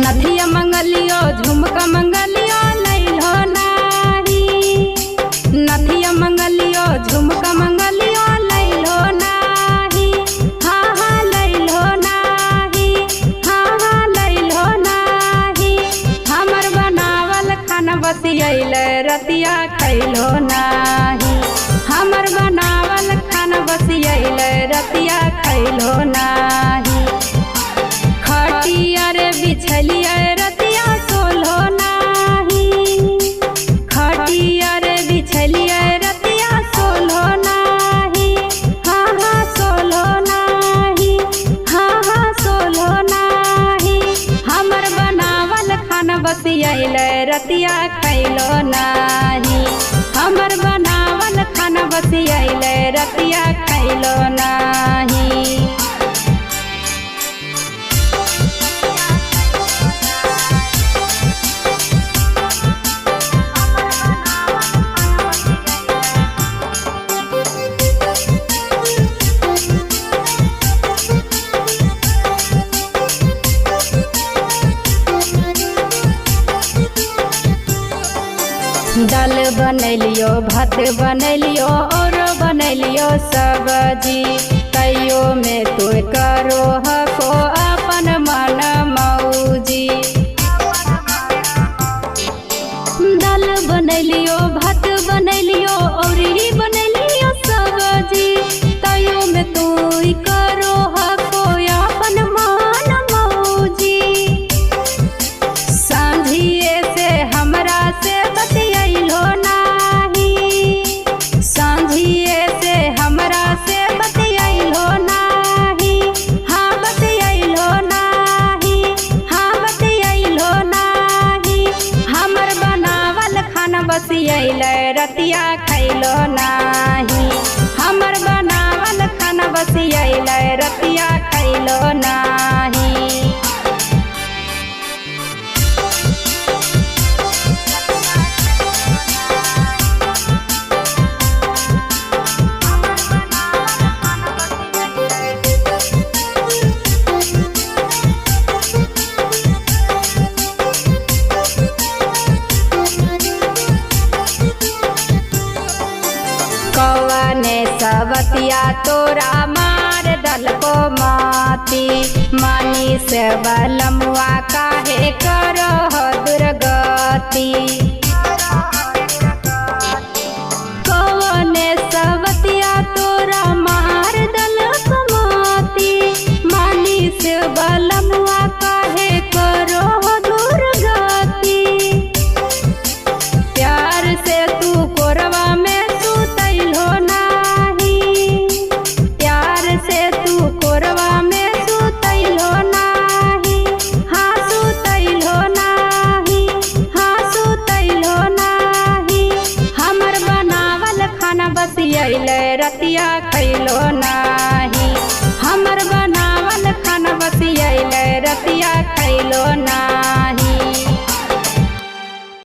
नथिया मंगलियो झुमका मंगलियो लैलो नाही। नथिया मंगलियो झुमका मंगलियो लैलो नाही। हाँ हाँ लैलो नाही। हाँ हाँ लैलो नाही। हमर बनावल खाना बसियैले रतिया खैलो नाही। हमर बनावल खाना बसियैले रतिया खैलो नाही। खटिया रे बिछलिया रतिया सोलो नाही। खटिया रे बिछलिया रतिया सोलो नाही। हाँ हाँ सोलो नाही। हाँ हाँ सोलो नाही। हमर बनावल खाना बसियैले रतिया खैलो नाही। हमर बनावल खाना बसियैले रतिया खैलो नाही। दाल बनैलियो भात बनैलियो और बनैलियो सब्जी। तैयो में तू करो हको अपन मन मौजी। दाल बनैलियो भात बनैलियो और बनैलियो सब्जी। तैयो में तू करो हको अपन मन मौजी। सांझिए से हमरा से बतियैलो नाही। सांझिए से हमरा से बतियैलो नाही। हाँ बतियैलो नाही। हाँ बतियैलो नाही। हमर बनावल खाना बसियैले रतिया खैलो नाही। हमर बनावल खाना बसियैले रतिया खैलो नाही। कौने सबतिया तोरा मार डलको माती। मानी से बलमुआ काहे करो दुर्गति। कौने सबतिया तोरा मार डलको माती। मानी से बलमुआ काहे करो दुर्गति। प्यार से तू कोरवा में बसियैले रतिया खैलो नाही। हमर बनावल खाना बसियैले रतिया खैलो नाही।